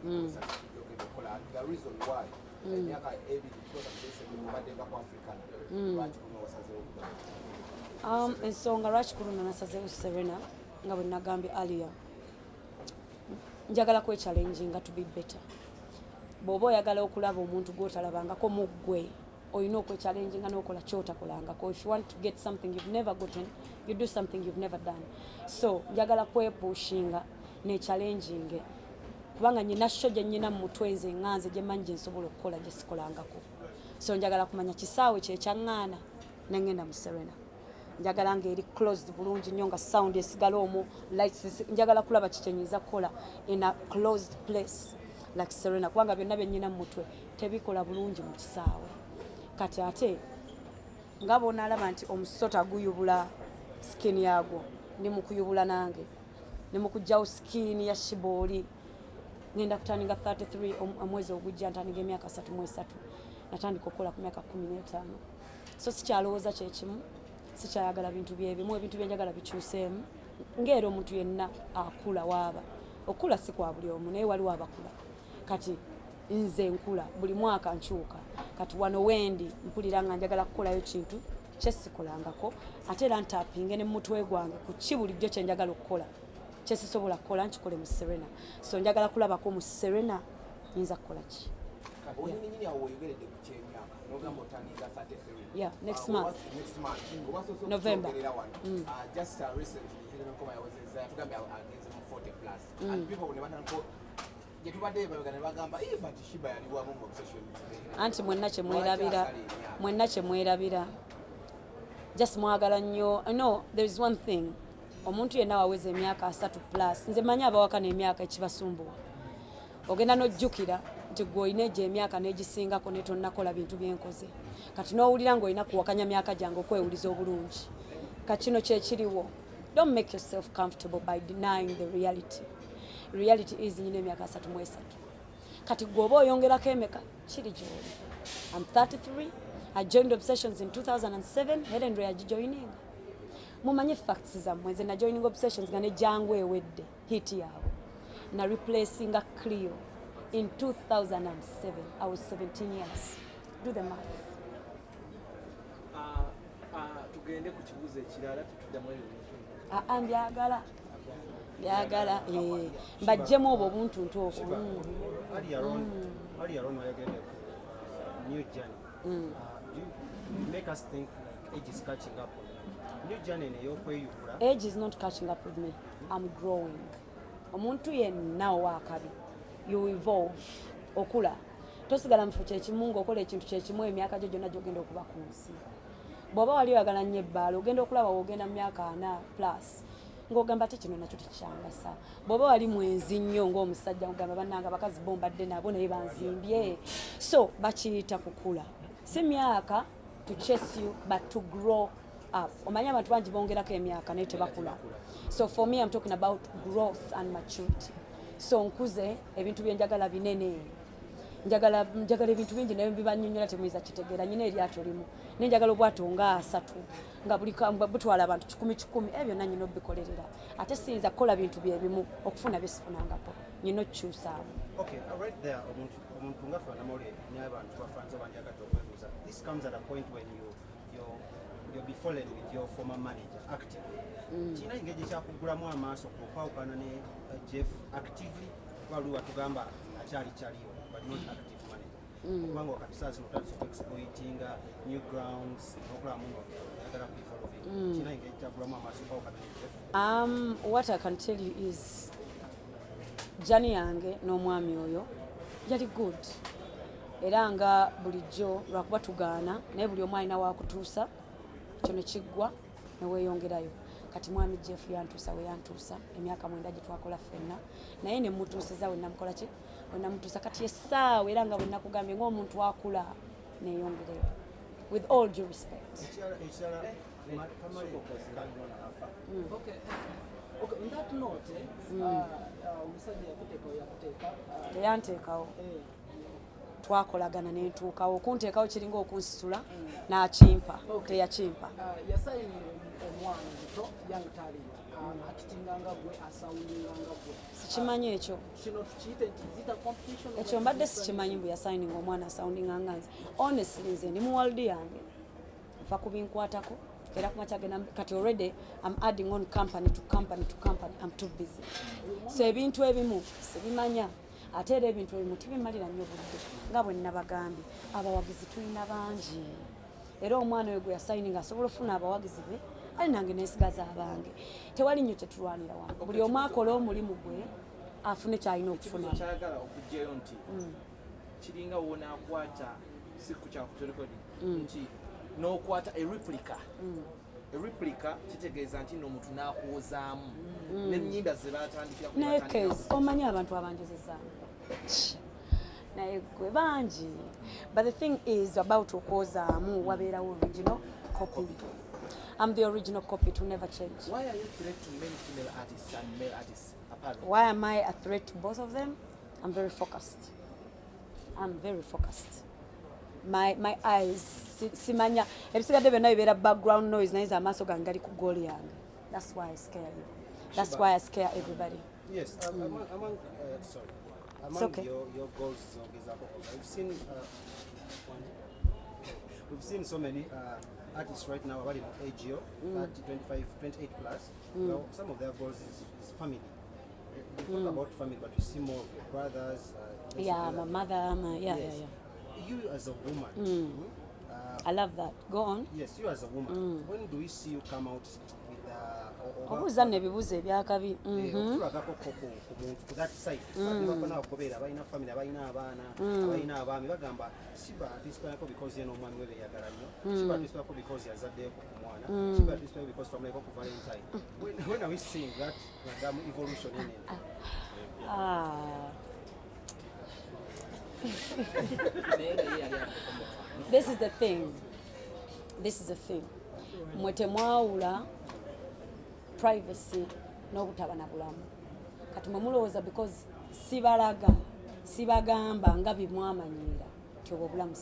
the reason why emyaka ebiri because mubadde nga ku African lwaki kuno wasazeewo ensonga lwaki kuno nasazeewo Serena nga bwe nagambye earlier njagala kwe-challenginga to be better. Bw'oba oyagala okulaba omuntu gw'otalabangako mu ggwe olina okwe-challenginga n'okola ky'otakolangako. If you want to get something you've never gotten, you do something you've never done. So njagala kwepushinga ne-challenginge kubanga nyina sho gye nyina mu mutwe nze nganze gye mmanyi gye nsobola okukola gye sikolangako. So njagala kumanya kisaawe kye kyaŋŋaana ne ŋŋenda mu Serena. Njagala ng'eri closed bulungi nnyo nga sound esigala omwo lights. Njagala kulaba kikyenyiza kukola in a closed place like Serena kubanga byonna bye nnyina mu mutwe tebikola bulungi mu kisaawe. Kati ate nga bw'onaalaba nti omusota guyubula skin yagwo ndi mu kuyubula nange ne mu kuggyawo skin ya Shiboli. Ngenda kutandika 33 omwezi ogujja ntandika emyaka 33 natandika okukola ku myaka 15. So sikyalowooza kyekimu sikyayagala bintu byebimu ebintu byenjagala bikyuseemu ng'era omuntu yenna akula waaba okula si kwa buli omu naye waliwo abakula. Kati nze nkula buli mwaka nkyuka kati wano wendi mpulira nga njagala kukolayo kintu kyesikolangako ate era ntapinge ne mutwe gwange ku ki bulijjo kye njagala okukola kyesisobola kukola nkikole mu Serena. So njagala kulabako mu Serena nyinza kukola ki. Yeah, next month. November. Just recently, I was against 40 plus. And people will never go. Anti mwenna kye mwerabira just mwagala nnyo. No, there is one thing. Omuntu yenna waweza emyaka 3 plus nze manyi abawaka n'emyaka ekibasumbuwa ogenda n'ojjukira nti gw'olina egyo emyaka n'egisingako ne tonnakola bintu byenkoze kati n'owulira ng'olina kuwakanya myaka gyange okwewuliza obulungi. Kino kyekiriwo. Don't make yourself comfortable by denying the reality. Reality is nyina emyaka 33. Kati gw'oba oyongerako emeka kiri gy'oli. I'm 33. I joined Obsessions in 2007. Helen Ray agijoining. Mumanye facts zammwe nze na joining Obsessions nga ne jangu ewedde hit yaabwe na replacing a Clio in 2007. I was 17 years. Do the math. Tugende ku kibuuzo ekirala tutuddamu byagala mbajjemu obwo obuntuntu obwo. New journey. Make us think age is catching up. New journey neyokweyubula. Age is not catching up with me. I'm growing. Omuntu yenna owakabi. You evolve. Okula. Tosigala mufu kyekimu ng'okola ekintu kyekimu emyaka gyo gyonna gy'ogenda okuba ku nsi. Bw'oba wali oyagala nnyo ebbaala ogenda okulaba w'ogenda mu myaka 4 plus. Ng'ogamba ate kino nakyo tekikyangasa. Bw'oba wali mwenzi nnyo ng'omusajja ng'ogamba bannange abakazi bo mbadde nabo naye banzimbye. So bakiyita kukula. Si myaka to chase you but to grow up. Omanya abantu bangi bongerako emyaka naye tebakula. So for me I'm talking about growth and maturity. So nkuze ebintu byenjagala binene. Njagala ebintu bingi naye bibanyonyola temuyinza kitegeera. Nyina eryato limu nenjagala obwato nga 3 nga buli butwala abantu 10 ebyo nanyina obikolerera ate siyinza kukola bintu byebimu okufuna byesifunangako nyina okyusaamu. Okay, right there omuntu nga fana mole n'abantu bafanze banjagala okwebuuza. This comes at a point when you'll be fallen with your former manager actively. Kina engeri kyakugulamu amaaso okwawukana ne Jeff actively waliwo atugamba akyaliyo but not active manager. Kubanga wakati saa zino tutandise exploiting new grounds n'okulaba muno yagala kufollow. Kina engeri kyakugulamu amaaso okwawukana ne Jeff. What I can tell you is Jani yange n'omwami oyo yali good. Era nga bulijjo lwakuba tugaana naye buli omu alina waakutuusa kyo ne kiggwa ne weeyongerayo. Kati mwami Jeff yantuusa we yantuusa emyaka 9 gye twakola ffenna naye ne mutuusiza we namukola ki we namutuusa kati essaawa era nga bwe nakugambye ng'omuntu akula neeyongereyo with all due respect. Okay, on that note, omusajja yakuteeka teyanteekawo twakolagana ne ntuukawo okunteekawo kiringa okunsitula n'akimpa teyakimpa. Yasayinira omwana omuto young talent akitinga nga gwe asawundinga nga gwe sikimanyi ekyo kino tukiyite nti zita competition ekyo mbadde sikimanyi mbu yasayininga omwana asawundinga nga nze honestly nze ndi mu world yange nfa kubinkwatako era kumakya genda kati already I'm adding on company to company to company I'm too busy so ebintu ebimu sibimanya ate era ebintu ebimu tibimalira nnyo budde nga bwe nnabagambye abawagizi tulina bangi era omwana oyo gwe yasayininga asobola ofuna abawagizi be ali nange nesigaza abange tewali nnyo kyetulwanira wange buli omu akola omulimu gwe afune kyalina okufuna kyagala okugjayo nti kiringa wonaakwata siku kyakuterekodi nti n'okwata ereplica kitegeeza nti n'omuntu n'akuwozaamu n'ennyimba ze baatandikira naye kezi omanyi abantu abanjozezaamu naye gwe bangi but the thing is about okwozaamu wabeerawo original copy. I'm the original copy, to never change. Why are you a threat to many female artists and male artists apparently? Why am I a threat to both of them? I'm very focused. I'm very focused. My eyes, simanya. Ebisigadde byonna bibeera background noise naye amaaso gange gali ku goal yange. That's why I scare you. That's why I scare everybody. Yes, among okay. your goals, we've seen so many artists right now are in AGO, 25, 28 plus. Well, some of their goals is family. You talk about family, but you see more of your brothers. Yeah, my mother, yeah. You as a woman, I love that. Go on. Yes, you as a woman. When do we see you come out with obuuza nebibuuzo ebyakabi tulagako ku that side bakona okubeera balina family abalina abaana abalina abaami bagamba Sheebah atispayako because yeno omwami we beyagala nnyo Sheebah atispayako because yazaddeeko ku mwana Sheebah atispayako because family ku Valentine when are we seeing that evolution in it? This is the thing mwe temwawula privacy n'obutaba na bulamu kati mwe mulowooza because sibagamba nga bimwamanyiira nti obwo obulamu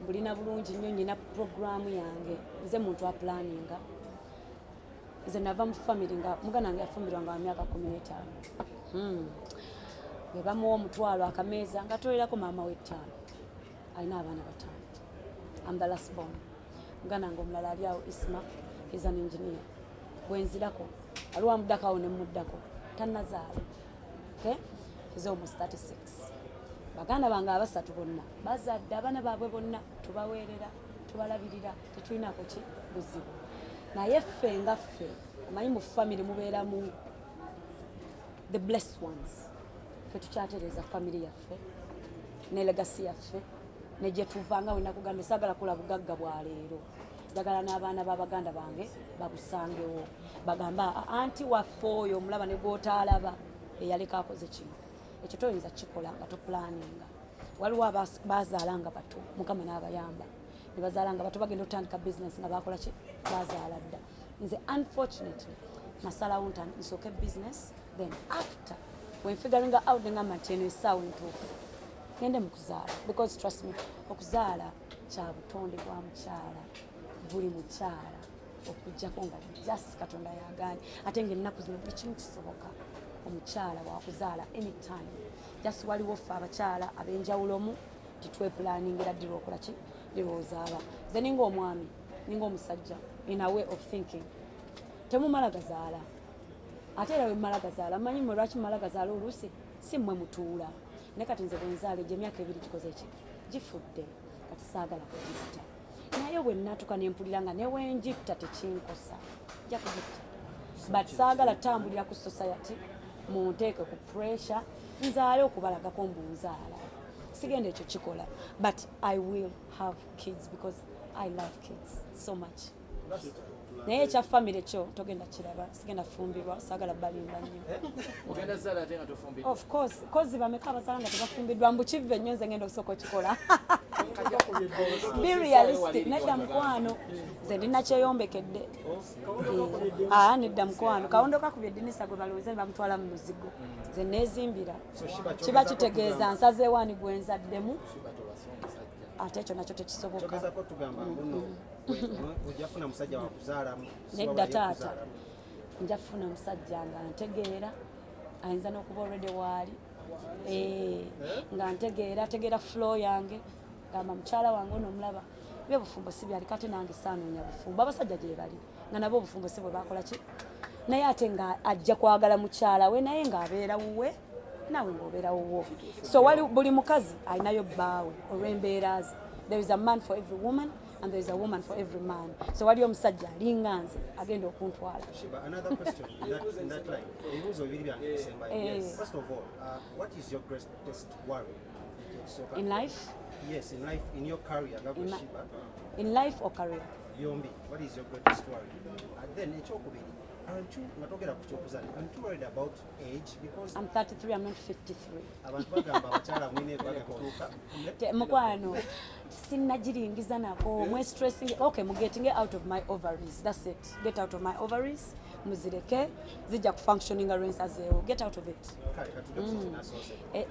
mbulina bulungi nnyo nyina programu yange nze muntu wa planninga nze nava mu family nga mugana wange yafumbirwa nga wa myaka 15 bwe bamuwa omutwalo akameeza nga tolerako maama we 5 alina abaana 5 I'm the last born mugana ngo omulala ali awo Isma is an engineer bwenzirako aliwa muddakawo ne muddako tannazaala okay he's almost 36 baganda bange abasatu bonna bazadde abaana baabwe bonna tubaweerera tubalabirira tetulinako ki buzibu naye ffe nga ffe amanyi mu family mubeeramu the blessed ones ffe tukyatereeza family yaffe ne legacy yaffe ne gye tuvanga wena kugamba saagala kula bugagga bwa leero njagala n'abaana b'abaganda bange babusangewo bagamba anti waffe oyo omulaba ne gw'otaalaba eyaleka akoze kino ekyo toyinza kikola nga topulaninga waliwo bazaala nga bato mukama n'abayamba ne bazaala nga bato bagenda otandika business nga bakola ki bazaala dda nze unfortunately nasalawo nsooke business then after when figuring out ngamba nti eno essaawa entuufu ngende mu kuzaala because trust me okuzaala kya butonde bwa mukyala buli mukyala okujjako nga just katonda yagaanye ate ng'ennaku zino buli kimu kisoboka omukyala wakuzaala anytime just waliwo ffe abakyala ab'enjawulomu titwepulaningira ddi lwokola ki lirwozaala nze ninga omwami ninga omusajja in a way of thinking temumala gazaala ate era wemumala gazaala mmanyi mwe lwaki mumala gazaala oluusi si mmwe mutuula ne kati nze bwenzaala egyo emyaka 2 gikoze ki gifudde kati saagala kugitta naye bwe nnatuka ne mpulira nga newenjitta tekinkosa nja kugitta but saagala tambulira ku society munteeke ku pressure nzaale okubalagako mbunzaala sigenda ekyo kikola but I will have kids because I love kids so much naye ekya family kyo togenda kiraba sigenda fumbirwa saagala balimba nnyo ogenda zaala ate nga tofumbirwa of course kozi bameka abazaala nga tebafumbiddwa mbukive nnyo nze ngenda okusooka okikola be realistic nedda mukwano nze ndina kyeyombekedde nedda mukwano kawondo kakubye eddinisa gwe balowooza ne bamutwala mu muzigo nze neezimbira kiba kitegeeza nsazeewaani gwenzaddemu ate ekyo nakyo tekisoboka. Kyogezako tugamba muno ojjafuna musajja wakuzaala Nedda taata nja kufuna musajja nga ntegeera ayinza n'okuba olwedde waali nga ntegeera ategeera flow yange gamba mukyala wange ono omulaba byobufumbo si byali kate nange saanoonya bufumbo abasajja gye bali nga nabo obufumbo si bwe bakola ki naye ate nga ajja kwagala mukyala we naye ng'abeera wuwe nawe ng'obeera wuwo so wali buli mukazi alinayo bbaawe olw'embeera ze. There is a man for every woman and there is a woman for every man. So wali omusajja alinga nze agenda okuntwala. Sheebah, another question in that line. Ebibuuzo bibiri byandisembayo. First of all, what is your greatest worry? In life? Yes, in life, in your career, Sheebah. In life or career? Yombi, what is your greatest worry? And then ekyokubiri, aren't you worried about age? Because I'm 33, I'm not 53. Abantu bagamba abakyala mwine bagakutuuka. Mukwano, sinnagiringiza nako, mwe stressing. Okay, I'm getting out of my ovaries. That's it. Get out of my ovaries. Muzireke, zijja kufunctioning arrange as a get out of it.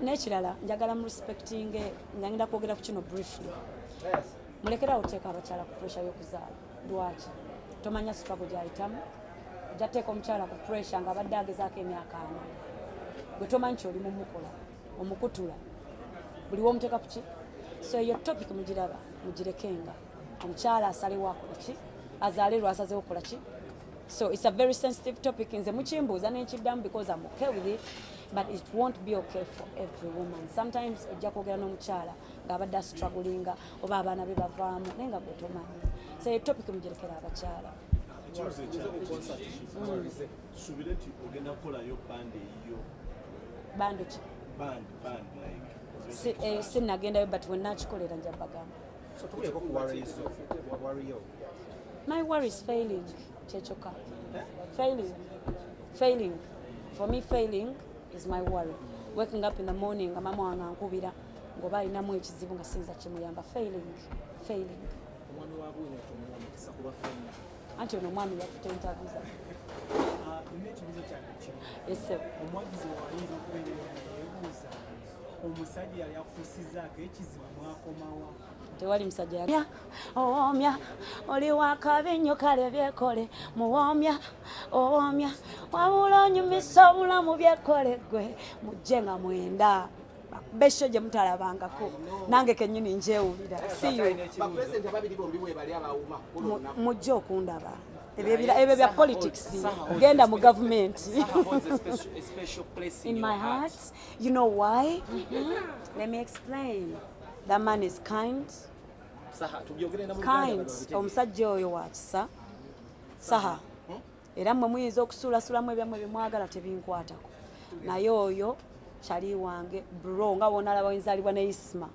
N'ekirala, njagala mu respecting, njagala kwogera ku kino briefly. Mulekera oteeka abakyala ku pressure y'okuzaala. Lwaki? Tomanya struggle gy'ayitamu. Jateeka omukyala ku pressure nga abadde agezaako emyaka 4. Gwe tomanyi ky'oli mumukola, omukutula. Buli w'omuteeka ku ki? So your topic mugiraba, mugirekenga. Omukyala asalewo akola ki? Azaale lw'asazeewo kola ki? So it's a very sensitive topic. Nze mukimbuuza n'ekiddamu because I'm okay with it, but it won't be okay for every woman. Sometimes ojja kwogera n'omukyala ng'abadde strugglinga oba abaana be bavaamu naye nga gwe tomanyi. So your topic mugirekera abakyala. Subire nti ogenda kukolayo band eyiyo. Band ki? Band like. Sinnagendayo but wennakikolera nja bagamba. So tubuuleko ku worry yo. My worry is failing. Chechoka. Failing. For me, failing is my worry. Waking up in the morning, mama wange ankubira ngoba alinamu ekizibu nga sinza kimuyamba. Failing. Omwami wa bwino tumuwa mukisa kuba failing. Anti ono omwami yakutentaguza. Ekibuuzo kyange kino. Yes, sir. Omwagizi wayinza okubeera yeebuuza omusajja yali akutuusizaako ekizibu mwakomawa. Tewali musajja ya owoomya oli wakabi nnyo kale byekole muwoomya owoomya wabula onyumisa obulamu byekole gwe mujje nga mwenda besho gye mutalabangako nange kennyini njewulira mujje okundaba ebyo bya politics genda mu government. In my heart, you know why? Let me explain. That man is kind. Omusajja oyo wa kisa saha era mmwe muyinza okusuulasulamu ebyammwe bimwagala tebinkwatako naye oyo kyali wange bro nga wonalaba wenzaalibwa ne Isma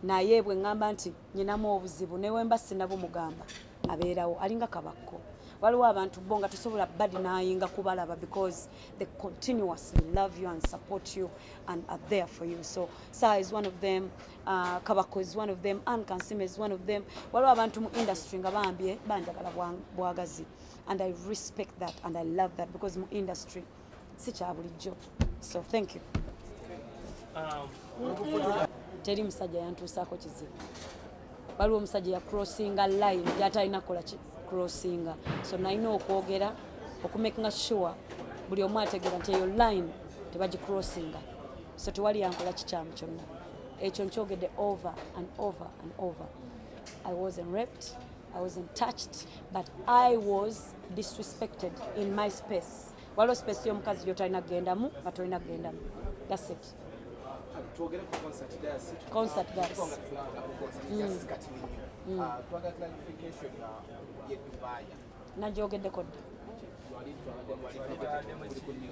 naye bwe ŋŋamba nti nyinamu obuzibu newe mba sinabo mugamba abeerawo alinga kabakko. Waliwo abantu bo nga tosobola badinayinga kubalaba because they continuously love you and support you and are there for you. So Sa is one of them, Kabako is one of them, Ann Kansime is one of them. Waliwo abantu mu industry nga bambye banjagala bwagazi and I respect that and I love that because mu industry si kya bulijjo. So thank you. Teri musajja yantuusaako kizibu. Waliwo omusajja ya crossinga line gyatalina kukola ki crossinga. So nalina okwogera okumakinga sure buli omu ategeera nti eyo line tebagi crossinga. So tewali yankola kikyamu kyonna. Ekyo nkyogedde over and over and over. I wasn't raped, I wasn't touched, but I was disrespected in my space. Waliwo space y'omukazi gy'otalina kugendamu nga tolina kugendamu. That's it. Concert guys. Najogeddeko dda.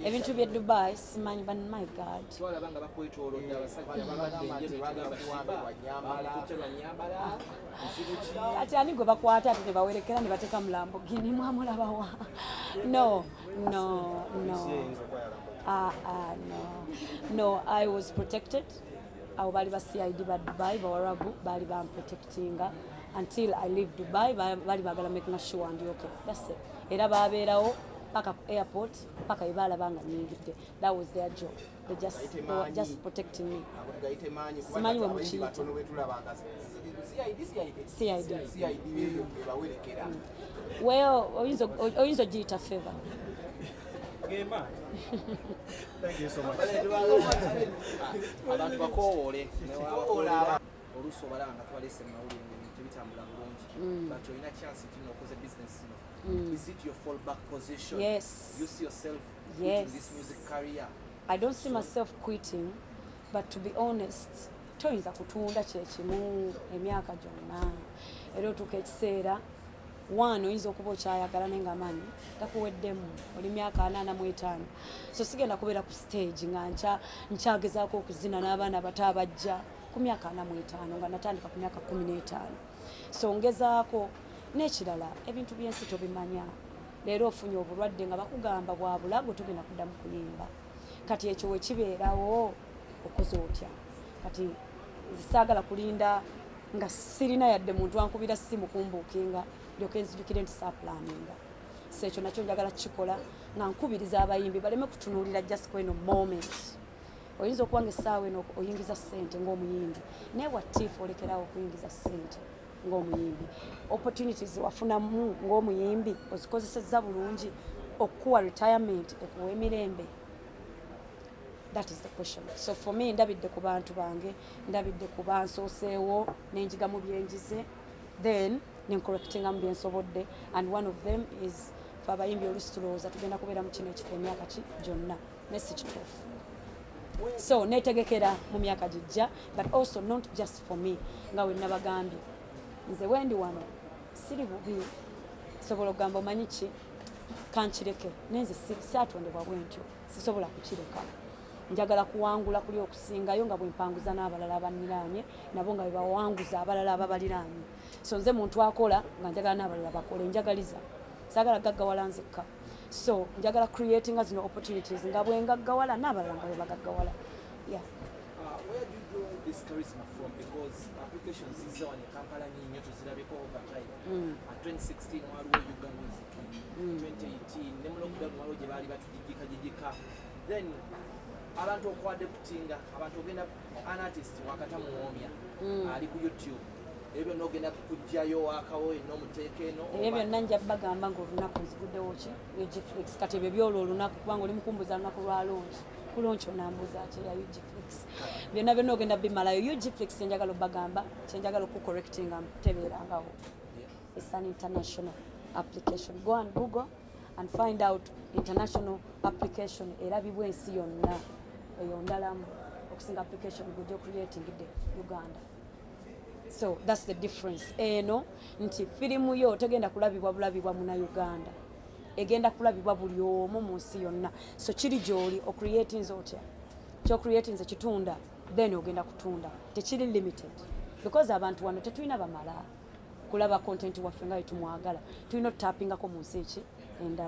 Ebintu by'e Dubai simanyi but my God. Ati ani gwe bakwata ate tebawerekera ne bateeka mu Lamborghini mwamulabawa. No. No, I was protected. Abo bali ba CID ba Dubai bawarabu bali ba protectinga until I leave Dubai bali bagala making sure ndi okay. That's it. Era babeerawo paka ku airport paka ebalabanga nyingidde. That was their job. They were just protecting me. Simanyi we mukiyita. CID. Well, oyinza ogiyita favor. Thank you so much. Abantu bakowoole oluusi obalaba nga twalese mawulire ebintu bitambula bulungi but olina chance nti nokoze business is it your fallback position? Yes. You see yourself Yes. in this music career? I don't see myself quitting, but to be honest, toyinza kutunda kyekimu emyaka gyonna. Era otuuka ekiseera one oyinza okuba okyayagala naye nga maanyi gakuweddemu oli myaka 45 so sigenda kubeera ku stage nga nkyagezaako okuzina n'abaana bato abajja ku myaka 45 nga natandika ku myaka 15 so ngezaako n'ekirala ebintu byensi tobimanya leero ofunye obulwadde nga bakugamba bwa bulago togenda kuddamu kuyimba kati ekyo wekibeerawo okoze otya kati zisaagala kulinda nga sirina yadde muntu ankubira simu kumbuukinga ndyoke nzijukire nti saapulaninga so ekyo nakyo njagala kukikola nga nkubiriza abayimbi baleme kutunuulira just kweno moment oyinza okuba nga essaawa eno oyingiza ssente ng'omuyimbi naye watiifu olekerawo okuyingiza ssente ng'omuyimbi opportunities wafunamu ng'omuyimbi ozikozesezza bulungi okuwa retirement ekuwa emirembe. That is the question. So for me, ndabidde ku bantu bange, ndabidde ku bansooseewo, nenjiga mu byenjize, then nencorrectinga mu byensobodde, and one of them is fe abayimbi oluusi tulowooza tugenda kubeera mu kino ekifo emyaka ki gyonna naye si kituufu. So neetegekera mu myaka gijja, but also not just for me, nga we nabagambye nze wendi wano siri bubi sobola okugamba omanyi ki kankireke nenze saatondebwa bwentyo sisobola kukireka. Njagala kuwangula kuli okusingayo nga bwempanguza n'abalala abaniraanye nabo nga bebawanguza abalala ababaliraanye. So nze muntu akola nga njagala n'abalala bakole njagaliza saagala gaggawala nzekka. So njagala creating zino opportunities nga bwengaggawala n'abalala nga bebagaggawala. Yeah. Where do you draw this charisma from? Because applications is on a Kampala nnyo tuzirabeko over time. At 2016 waliwo Uganda Music 2018 ne mu lockdown waliwo gye baali batujijika. Then abantu okwadeputinga abantu ogenda an artist wakata muwomya ali ku YouTube ebyo nogenda kujjayo wakawo n'omuteeka eno ebyo byonna nja bagamba ng'olunaku nziguddewo ki UGFlix kati ebyo byolwo olunaku kubanga oli mukumbuza lunaku lwa longi ku longi onambuza ki ya UGFlix byonna byonna ogenda bimalayo UGFlix kyenjagala obbagamba kyenjagala okucorrectinga tebeerangawo. It's an international application. Go on Google and find out international application erabibwa ensi yonna eyo ndalamu okusinga application gujja creating the Uganda. So that's the difference. Eno nti firimu yo tegenda kulabibwa bulabibwa muna Uganda egenda kulabibwa buli omu mu nsi yonna. So kiri gy'oli ocreating zotya kyo creating ze kitunda then ogenda kutunda tekiri limited because abantu wano tetulina bamala kulaba content waffe nga tumwagala tulina otapingako mu nsi eki endala.